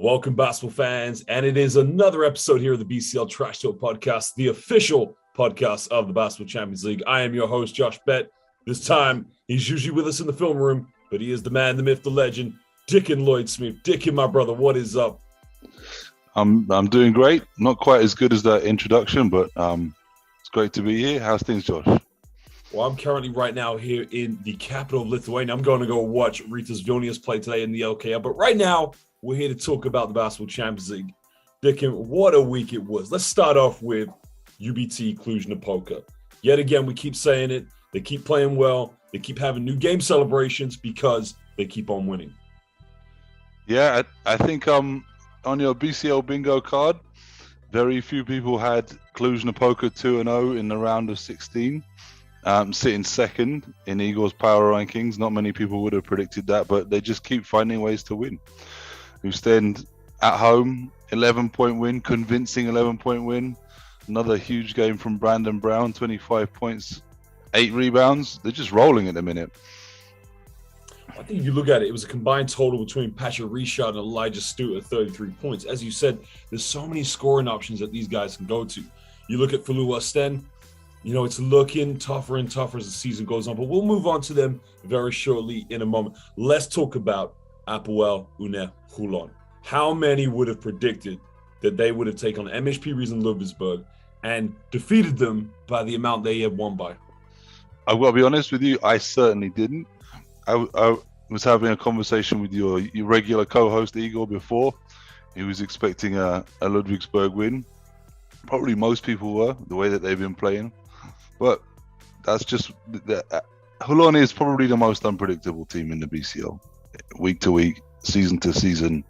Welcome, basketball fans, and it is another episode here of the BCL Trash Talk Podcast, the official podcast of the Basketball Champions League. I am your host, Josh Bett. This time, he's usually with us in the film room, but he is the man, the myth, the legend, Diccon Lloyd-Smeath. Diccon, my brother, what is up? I'm doing great. Not quite as good as that introduction, but it's great to be here. How's things, Josh? Well, I'm currently right now here in the capital of Lithuania. I'm going to go watch Rytas Vilnius play today in the LKL, but right now, we're here to talk about the Basketball Champions League. Diccon, what a week it was. Let's start off with UBT Cluj-Napoca. Yet again, we keep saying it. They keep playing well. They keep having new game celebrations because they keep on winning. Yeah, I think on your BCL bingo card, very few people had Cluj-Napoca 2-0 in the round of 16. Sitting second in Igor's power rankings. Not many people would have predicted that, but they just keep finding ways to win. Who stand at home, 11-point win, convincing 11-point win. Another huge game from Brandon Brown, 25 points, 8 rebounds. They're just rolling at the minute. I think if you look at it, it was a combined total between Patrick Richard and Elijah Stewart at 33 points. As you said, there's so many scoring options that these guys can go to. You look at Falou Osten, it's looking tougher and tougher as the season goes on, but we'll move on to them very shortly in a moment. Let's talk about Apoel Une Hulon. How many would have predicted that they would have taken on MHP Riesen Ludwigsburg and defeated them by the amount they had won by? I've got to be honest with you, I certainly didn't. I was having a conversation with your regular co-host Igor before. He was expecting a Ludwigsburg win. Probably most people were, the way that they've been playing. But that's just... Hulon is probably the most unpredictable team in the BCL. Week to week, season to season.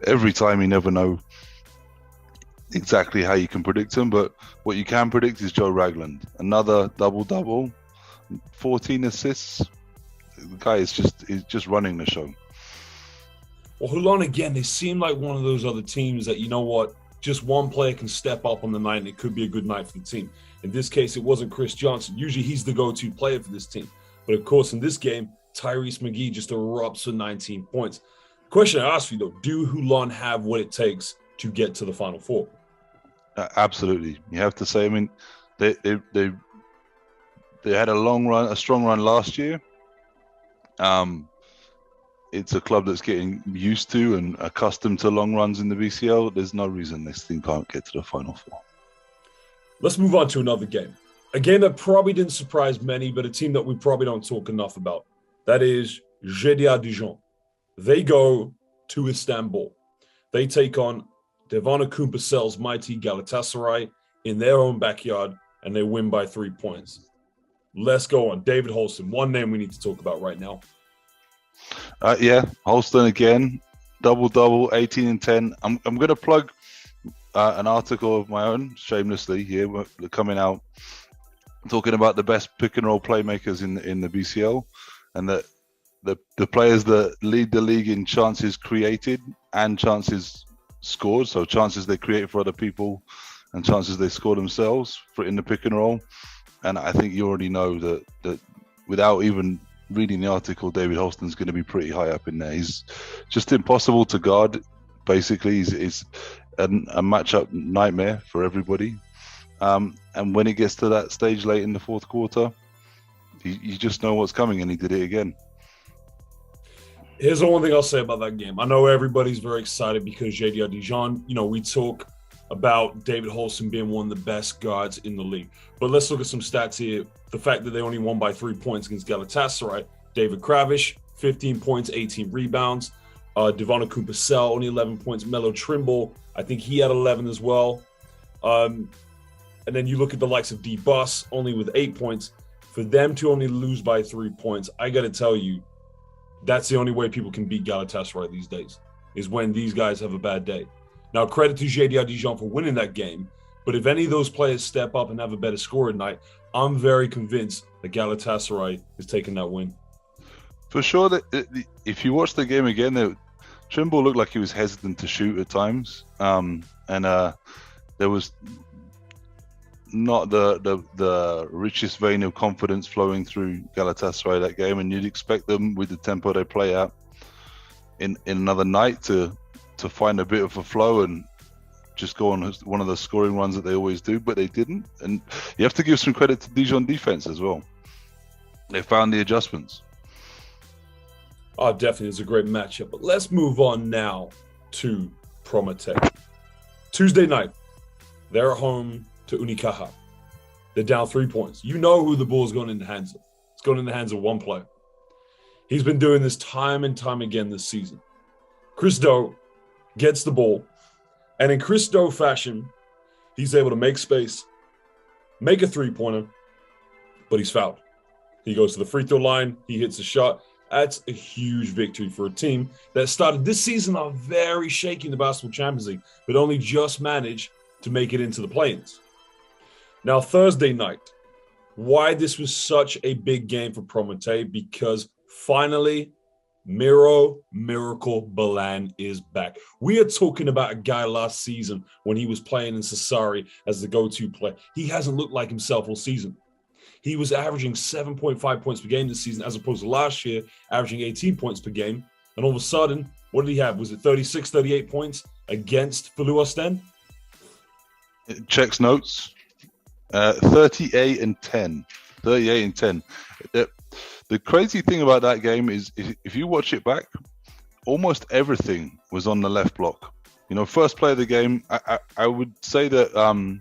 Every time you never know exactly how you can predict them, but what you can predict is Joe Ragland. Another double-double, 14 assists. The guy is just running the show. Well, Hulon, again, they seem like one of those other teams that, just one player can step up on the night and it could be a good night for the team. In this case, it wasn't Chris Johnson. Usually he's the go-to player for this team. But of course, in this game, Tyrese McGee just erupts for 19 points. Question I ask you, though, do Hulon have what it takes to get to the Final Four? Absolutely. You have to say, they had a strong run last year. It's a club that's getting used to and accustomed to long runs in the BCL. There's no reason this team can't get to the Final Four. Let's move on to another game. A game that probably didn't surprise many, but a team that we probably don't talk enough about. That is GDA Dijon. They go to Istanbul. They take on Devona Kumpercel's mighty Galatasaray in their own backyard, and they win by 3 points. Let's go on. David Holston, one name we need to talk about right now. Holston again, double-double, 18 and 10. I'm going to plug an article of my own, shamelessly here, coming out, talking about the best pick-and-roll playmakers in the BCL, and that the players that lead the league in chances created and chances scored, so chances they create for other people and chances they score themselves in the pick-and-roll. And I think you already know that without even reading the article, David Holston's going to be pretty high up in there. He's just impossible to guard, basically. He's a matchup nightmare for everybody. And when it gets to that stage late in the fourth quarter, you just know what's coming, and he did it again. Here's the one thing I'll say about that game. I know everybody's very excited because GDA Dijon, we talk about David Holston being one of the best guards in the league. But let's look at some stats here. The fact that they only won by 3 points against Galatasaray. David Kravish, 15 points, 18 rebounds. Devona Kumpercel, only 11 points. Melo Trimble, I think he had 11 as well. And then you look at the likes of D-Bus, only with 8 points. For them to only lose by 3 points, I got to tell you, that's the only way people can beat Galatasaray these days, is when these guys have a bad day. Now, credit to GDA Dijon for winning that game, but if any of those players step up and have a better score at night, I'm very convinced that Galatasaray is taking that win. For sure, if you watch the game again, Trimble looked like he was hesitant to shoot at times, and there was not the richest vein of confidence flowing through Galatasaray that game, and you'd expect them, with the tempo they play at, in another night to to find a bit of a flow and just go on one of the scoring runs that they always do, but they didn't. And you have to give some credit to Dijon defense as well. They found the adjustments. Oh, definitely, it's a great matchup. But let's move on now to Prometei. Tuesday night, they're at home to Unicaja. They're down 3 points. You know who the ball's going in the hands of. It's going in the hands of one player. He's been doing this time and time again this season. Chris Do gets the ball, and in Chris Do fashion, he's able to make space, make a three-pointer, but he's fouled. He goes to the free throw line, he hits a shot. That's a huge victory for a team that started this season off very shaky in the Basketball Champions League, but only just managed to make it into the play-ins. Now, Thursday night, why this was such a big game for Prometei, because finally, Miro Miracle Balan is back. We are talking about a guy last season when he was playing in Sassari as the go-to player. He hasn't looked like himself all season. He was averaging 7.5 points per game this season, as opposed to last year, averaging 18 points per game. And all of a sudden, what did he have? Was it 36, 38 points against Filou Ostend? It checks notes. 38 and 10. 38 and 10. The crazy thing about that game is if you watch it back, almost everything was on the left block. You know, first play of the game, I would say that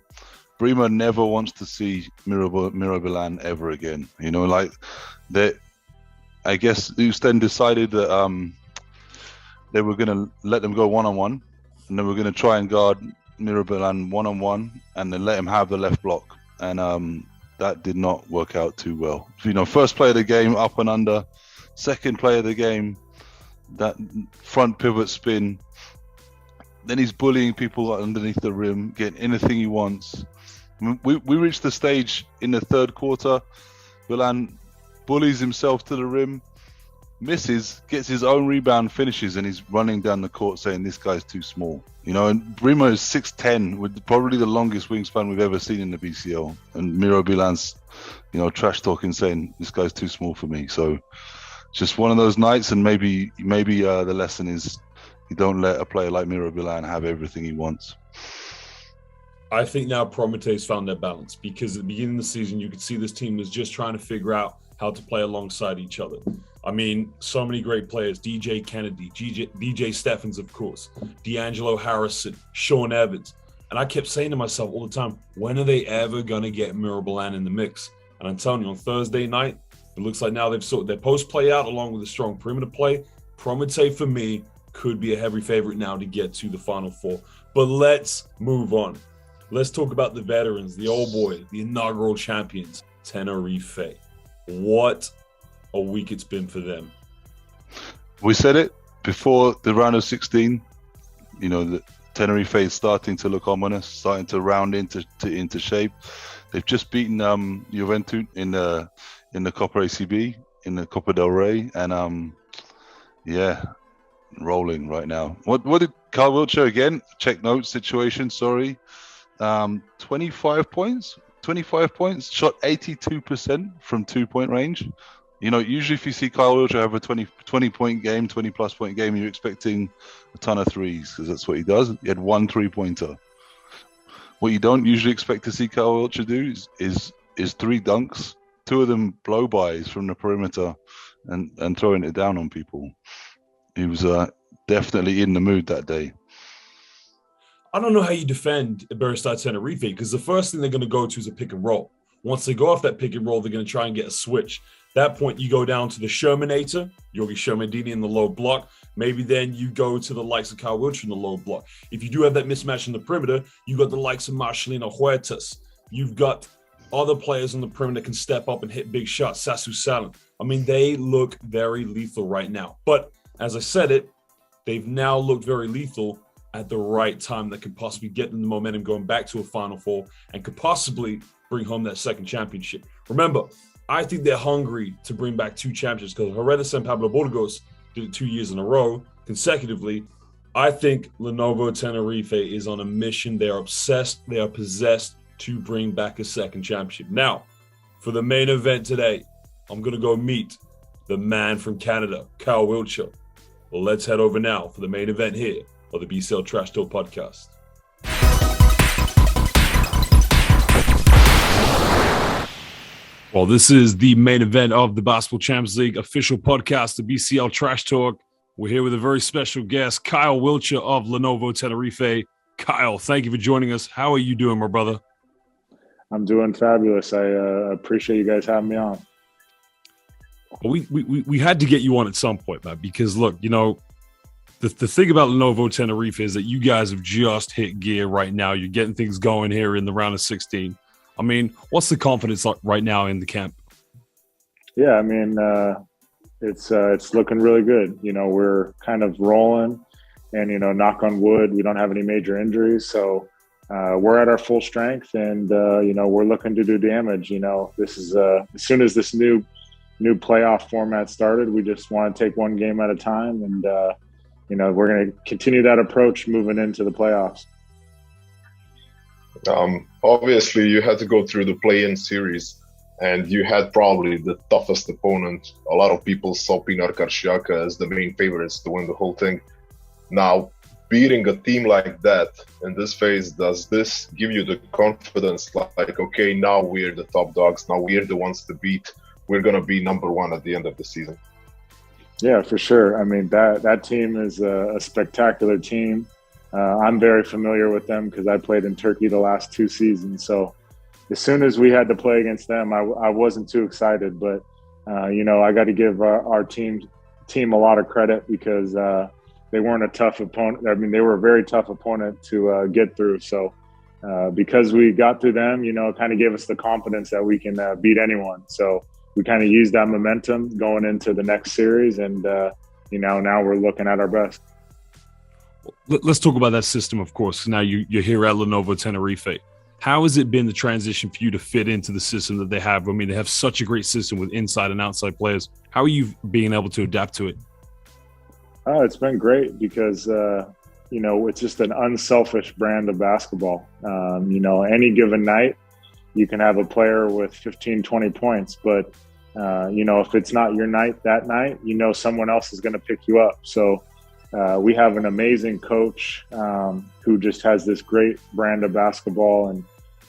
Bremer never wants to see Miro Balan ever again. You know, like that. I guess Ostend decided that they were going to let them go one-on-one, and they were going to try and guard Miro Balan one-on-one, and then let him have the left block. And that did not work out too well. You know, first play of the game, up and under. Second play of the game, that front pivot spin. Then he's bullying people underneath the rim, getting anything he wants. We reached the stage in the third quarter. Balan bullies himself to the rim, misses, gets his own rebound, finishes, and he's running down the court saying this guy's too small. You know, and Bremer is 6'10", with probably the longest wingspan we've ever seen in the BCL. And Miro Balan's, you know, trash talking, saying this guy's too small for me. So just one of those nights, and maybe the lesson is you don't let a player like Miro Balan have everything he wants. I think now Prometei's found their balance, because at the beginning of the season, you could see this team was just trying to figure out how to play alongside each other. I mean, so many great players, DJ Kennedy, DJ Steffens, of course, D'Angelo Harrison, Sean Evans. And I kept saying to myself all the time, when are they ever going to get Miro Balan in the mix? And I'm telling you, on Thursday night, it looks like now they've sorted their post play out along with a strong perimeter play. Prometei, for me, could be a heavy favorite now to get to the Final Four. But let's move on. Let's talk about the veterans, the old boys, the inaugural champions, Tenerife. What a week it's been for them. We said it before the round of 16. You know, the Tenerife is starting to look ominous, starting to round into shape. They've just beaten Juventud in the Copa ACB, in the Copa del Rey, and rolling right now. What did Kyle Wiltjer again? Check notes situation. Sorry. 25 points, shot 82% from 2-point range. You know, usually if you see Kyle Wiltjer have a 20-point game, 20-plus point game, you're expecting a ton of threes, because that's what he does. He had 1 3-pointer. What you don't usually expect to see Kyle Wiltjer do is 3 dunks, 2 of them blow-bys from the perimeter, and throwing it down on people. He was definitely in the mood that day. I don't know how you defend Iberostar Tenerife, because the first thing they're going to go to is a pick and roll. Once they go off that pick and roll, they're going to try and get a switch. At that point, you go down to the Shermanator, Yogi Shermadini in the low block. Maybe then you go to the likes of Kyle Wiltjer in the low block. If you do have that mismatch in the perimeter, you got the likes of Marcelino Huertas. You've got other players on the perimeter that can step up and hit big shots. Sasu Salin. I mean, they look very lethal right now. But as I said it, they've now looked very lethal at the right time that could possibly get them the momentum going back to a Final Four and could possibly bring home that second championship. Remember, I think they're hungry to bring back 2 champions, because Herrera and Pablo Burgos did it 2 years in a row consecutively. I think Lenovo Tenerife is on a mission. They are obsessed. They are possessed to bring back a second championship. Now, for the main event today, I'm going to go meet the man from Canada, Kyle Wiltjer. Well, let's head over now for the main event here of the BCL Trash Talk podcast. Well, this is the main event of the Basketball Champions League official podcast, the BCL Trash Talk. We're here with a very special guest, Kyle Wiltjer of Lenovo Tenerife. Kyle, thank you for joining us. How are you doing, my brother? I'm doing fabulous. I appreciate you guys having me on. We had to get you on at some point, man, because look, you know, the thing about Lenovo Tenerife is that you guys have just hit gear right now. You're getting things going here in the round of 16. I mean, what's the confidence like right now in the camp? Yeah, I mean, it's looking really good. You know, we're kind of rolling, and you know, knock on wood, we don't have any major injuries, so we're at our full strength, and you know, we're looking to do damage. You know, this is as soon as this new playoff format started, we just want to take one game at a time, and you know, we're going to continue that approach moving into the playoffs. Obviously, you had to go through the play-in series, and you had probably the toughest opponent. A lot of people saw Pinar Karšiaka as the main favorites to win the whole thing. Now, beating a team like that in this phase, does this give you the confidence like, okay, now we're the top dogs, now we're the ones to beat, we're going to be number one at the end of the season? Yeah, for sure. I mean, that team is a spectacular team. I'm very familiar with them because I played in Turkey the last 2 seasons. So as soon as we had to play against them, I wasn't too excited. But, you know, I got to give our team a lot of credit because they weren't a tough opponent. I mean, they were a very tough opponent to get through. So because we got through them, you know, it kind of gave us the confidence that we can beat anyone. So we kind of used that momentum going into the next series. And, you know, now we're looking at our best. Let's talk about that system, of course. Now you're here at Lenovo Tenerife. How has it been the transition for you to fit into the system that they have? I mean, they have such a great system with inside and outside players. How are you being able to adapt to it? It's been great because, you know, it's just an unselfish brand of basketball. You know, any given night, you can have a player with 15, 20 points. But, you know, if it's not your night that night, you know someone else is going to pick you up. So, we have an amazing coach who just has this great brand of basketball, and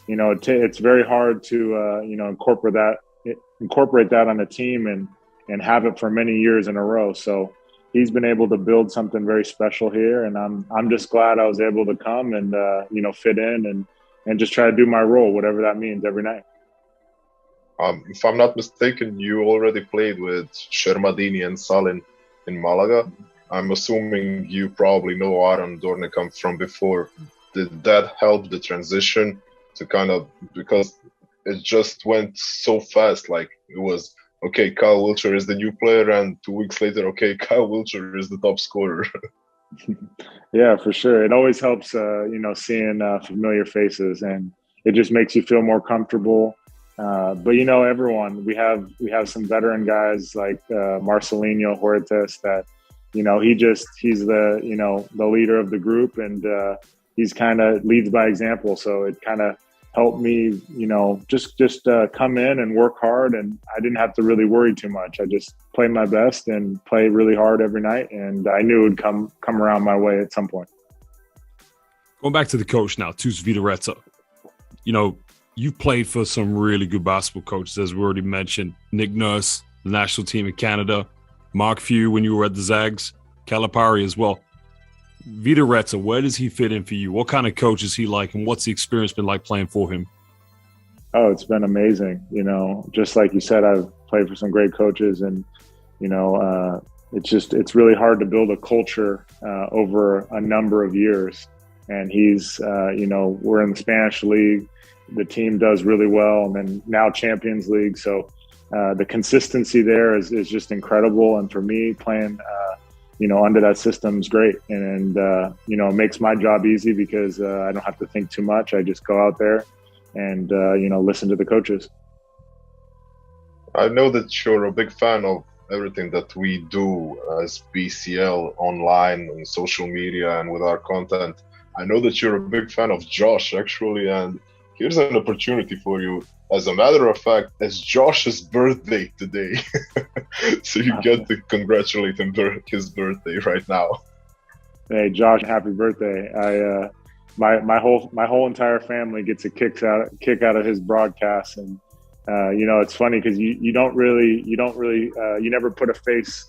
you know it's very hard to you know incorporate that on a team and have it for many years in a row. So he's been able to build something very special here, and I'm just glad I was able to come and you know fit in and just try to do my role, whatever that means, every night. If I'm not mistaken, you already played with Shermadini and Salin in Malaga. I'm assuming you probably know Aaron Dornekamp from before. Did that help the transition to kind of, because it just went so fast, like it was, okay, Kyle Wiltjer is the new player, and 2 weeks later, okay, Kyle Wiltjer is the top scorer. Yeah, for sure. It always helps, you know, seeing familiar faces, and it just makes you feel more comfortable. But, you know, everyone, we have some veteran guys like Marcelinho Huertas that, you know, he's the, you know, the leader of the group, and he's kind of leads by example. So it kind of helped me, you know, just come in and work hard, and I didn't have to really worry too much. I just played my best and play really hard every night, and I knew it would come around my way at some point. Going back to the coach now, Tus Vidareta. You know, you've played for some really good basketball coaches, as we already mentioned. Nick Nurse, the national team in Canada. Mark Few when you were at the Zags, Calipari as well. Vidareta, where does he fit in for you? What kind of coach is he like, and what's the experience been like playing for him? Oh, it's been amazing. You know, just like you said, I've played for some great coaches, and, you know, it's really hard to build a culture over a number of years. And he's, you know, we're in the Spanish league. The team does really well, and then now Champions League. So, the consistency there is just incredible. And for me, playing, you know, under that system is great. And you know, it makes my job easy because I don't have to think too much. I just go out there and, you know, listen to the coaches. I know that you're a big fan of everything that we do as BCL online on social media and with our content. I know that you're a big fan of Josh, actually, and here's an opportunity for you. As a matter of fact, it's Josh's birthday today. So you get to congratulate him for his birthday right now. Hey, Josh, happy birthday! My whole entire family gets a kick out of his broadcast, and it's funny because you never put a face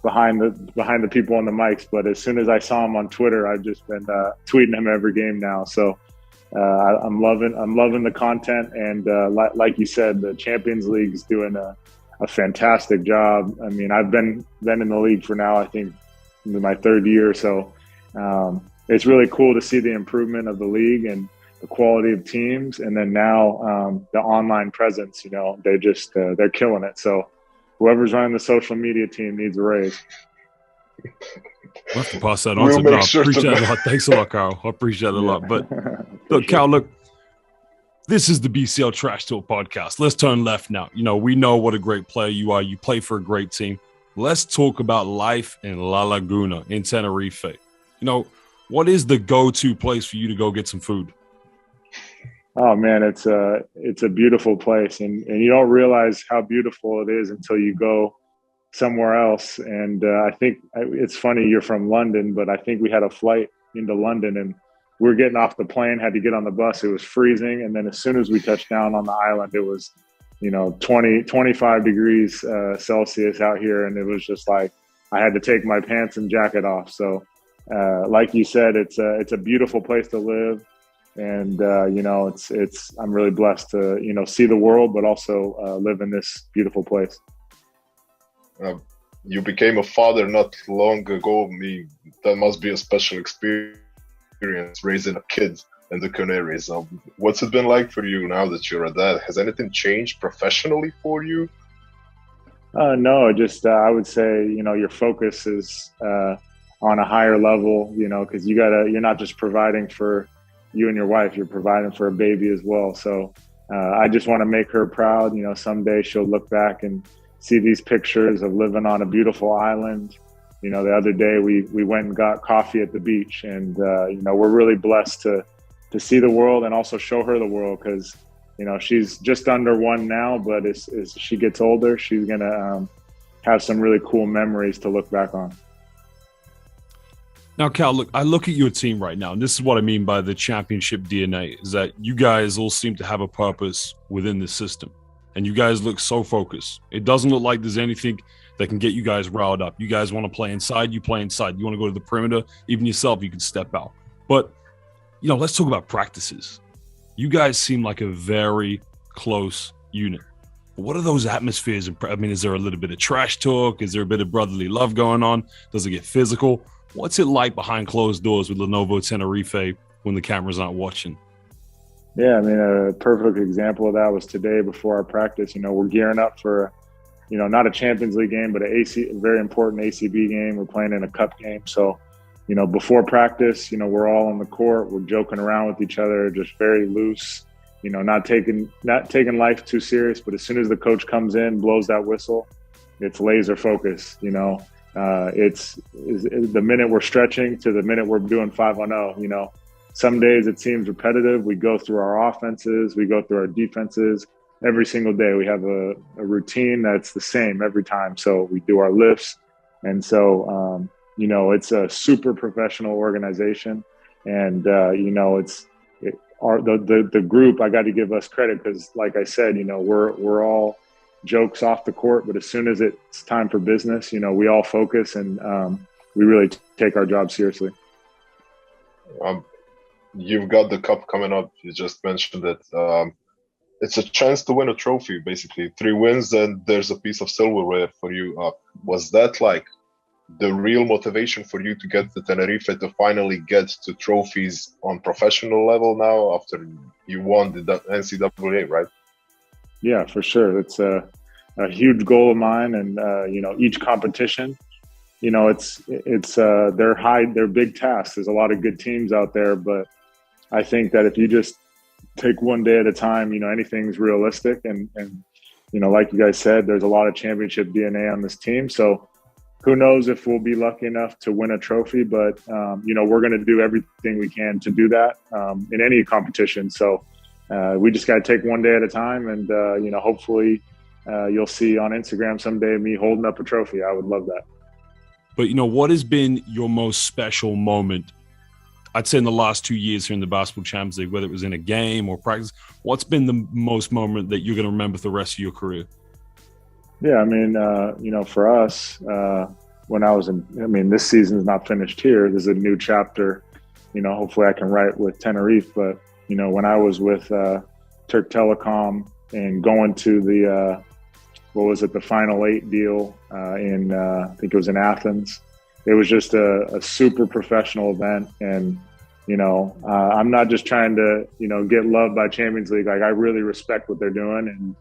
behind the people on the mics, but as soon as I saw him on Twitter, I've just been tweeting him every game now. So I'm loving the content, and like you said, the Champions League is doing a fantastic job. I mean, I've been in the league for now, I think, my third year, so it's really cool to see the improvement of the league and the quality of teams, and then now the online presence. They're killing it. So whoever's running the social media team needs a raise. I'll have to pass that on. I appreciate it a lot. Thanks a lot, Kyle. I appreciate it a lot. But look, Kyle, this is the BCL Trash Talk podcast. Let's turn left now. We know what a great player you are. You play for a great team. Let's talk about life in La Laguna in Tenerife. What is the go-to place for you to go get some food? Oh man, it's a beautiful place, and you don't realize how beautiful it is until you go somewhere else. And I think it's funny, you're from London, but I think we had a flight into London, and we were getting off the plane, had to get on the bus. It was freezing, and then as soon as we touched down on the island, it was 25 degrees Celsius out here, and it was just like I had to take my pants and jacket off. So like you said, it's a beautiful place to live, and I'm really blessed to see the world, but also live in this beautiful place. You became a father not long ago. That must be a special experience raising a kid in the Canaries. What's it been like for you now that you're a dad? Has anything changed professionally for you? No, just I would say your focus is on a higher level, because you're not just providing for you and your wife, you're providing for a baby as well. So I just want to make her proud. Someday she'll look back and see these pictures of living on a beautiful island. The other day we went and got coffee at the beach, and we're really blessed to see the world and also show her the world, because she's just under 1 now, but as she gets older, she's gonna have some really cool memories to look back on. Now, Cal, I look at your team right now, and this is what I mean by the championship DNA, is that you guys all seem to have a purpose within the system, and you guys look so focused. It doesn't look like there's anything that can get you guys riled up. You guys want to play inside, you play inside. You want to go to the perimeter, even yourself, you can step out. But, let's talk about practices. You guys seem like a very close unit. What are those atmospheres? Is there a little bit of trash talk? Is there a bit of brotherly love going on? Does it get physical? What's it like behind closed doors with Lenovo Tenerife when the cameras aren't watching? Yeah, a perfect example of that was today before our practice. We're gearing up for, not a Champions League game, but a very important ACB game. We're playing in a cup game. So, before practice, we're all on the court. We're joking around with each other, just very loose, not taking life too serious. But as soon as the coach comes in, blows that whistle, it's laser focus. It's the minute we're stretching to the minute we're doing 5-on-0. Some days it seems repetitive. We go through our offenses, we go through our defenses. Every single day we have a routine that's the same every time. So we do our lifts. And so, it's a super professional organization. And, the group, I got to give us credit because, like I said, we're all jokes off the court. But as soon as it's time for business, we all focus and we really take our job seriously. You've got the cup coming up. You just mentioned it. It's a chance to win a trophy, basically. 3 wins, and there's a piece of silverware for you. Was that like the real motivation for you to get to Tenerife to finally get to trophies on professional level now after you won the NCAA, right? Yeah, for sure. It's a huge goal of mine, and each competition, they're big tasks. There's a lot of good teams out there, but I think that if you just take one day at a time, anything's realistic. And like you guys said, there's a lot of championship DNA on this team. So who knows if we'll be lucky enough to win a trophy, but, we're going to do everything we can to do that in any competition. So we just got to take one day at a time. And, hopefully you'll see on Instagram someday me holding up a trophy. I would love that. But, what has been your most special moment, I'd say in the last 2 years here in the Basketball Champions League, whether it was in a game or practice? What's been the most moment that you're going to remember for the rest of your career? Yeah, for us, when I was this season is not finished here. There's a new chapter, hopefully I can write with Tenerife. But, when I was with Turk Telecom and going to the, the Final 8 deal in, I think it was in Athens. It was just a super professional event. And, I'm not just trying to, get loved by Champions League. Like, I really respect what they're doing.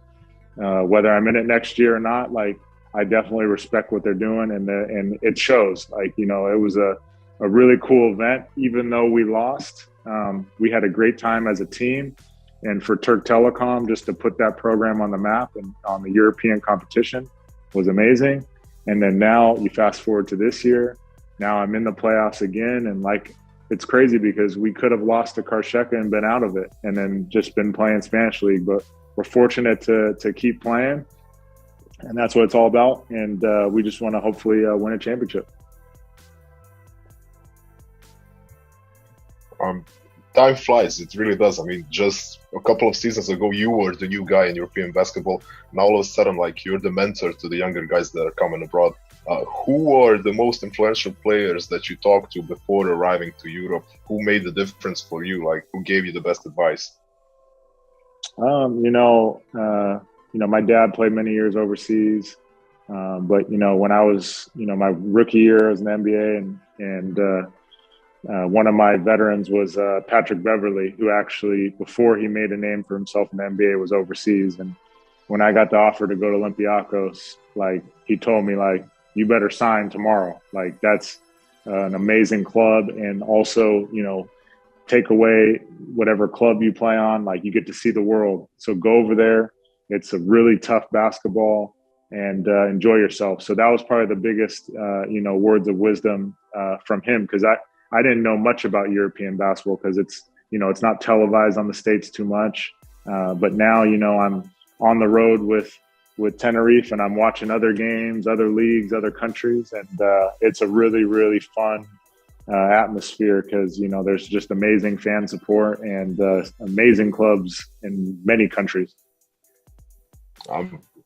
And whether I'm in it next year or not, like, I definitely respect what they're doing. And it shows. Like, it was a really cool event. Even though we lost, we had a great time as a team. And for Turk Telecom, just to put that program on the map and on the European competition was amazing. And then now you fast forward to this year. Now I'm in the playoffs again. And like, it's crazy because we could have lost to Karsheka and been out of it and then just been playing Spanish League. But we're fortunate to keep playing. And that's what it's all about. And we just want to hopefully win a championship. Time flies. It really does. I mean, just a couple of seasons ago, you were the new guy in European basketball. Now all of a sudden, like, you're the mentor to the younger guys that are coming abroad. Who are the most influential players that you talked to before arriving to Europe? Who made the difference for you? Like, who gave you the best advice? My dad played many years overseas. But, when I was, my rookie year as an NBA and one of my veterans was Patrick Beverley, who actually, before he made a name for himself in the NBA, was overseas. And when I got the offer to go to Olympiacos, like, he told me, like, you better sign tomorrow. Like, that's an amazing club. And also, take away whatever club you play on, like, you get to see the world. So go over there. It's a really tough basketball and enjoy yourself. So that was probably the biggest, words of wisdom from him, because I didn't know much about European basketball because it's not televised on the States too much. But now, I'm on the road with Tenerife and I'm watching other games, other leagues, other countries. And it's a really, really fun atmosphere because, there's just amazing fan support and amazing clubs in many countries.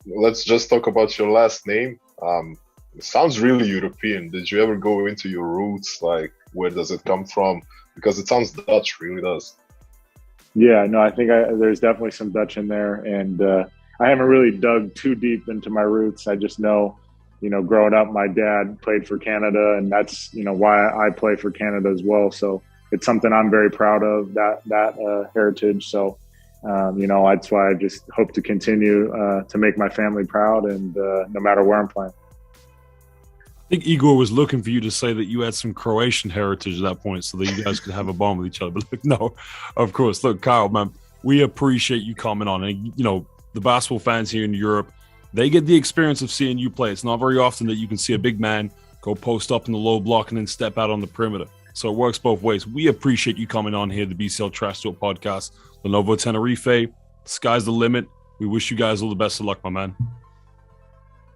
Let's just talk about your last name. It sounds really European. Did you ever go into your roots? Like, where does it come from? Because it sounds Dutch, really does. Yeah, no, I think there's definitely some Dutch in there. And I haven't really dug too deep into my roots. I just know, growing up, my dad played for Canada, and that's, why I play for Canada as well. So it's something I'm very proud of, that heritage. So, that's why I just hope to continue to make my family proud and no matter where I'm playing. I think Igor was looking for you to say that you had some Croatian heritage at that point so that you guys could have a bond with each other. But look, no, of course. Look, Kyle, man, we appreciate you coming on. And, the basketball fans here in Europe, they get the experience of seeing you play. It's not very often that you can see a big man go post up in the low block and then step out on the perimeter. So it works both ways. We appreciate you coming on here, the BCL Trash Talk podcast. Lenovo Tenerife, sky's the limit. We wish you guys all the best of luck, my man.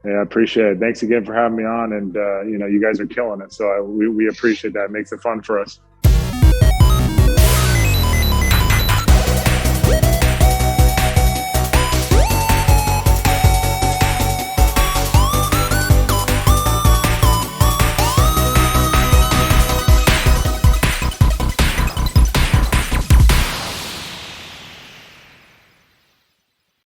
Yeah, I appreciate it. Thanks again for having me on. And, you guys are killing it. So we appreciate that. It makes it fun for us.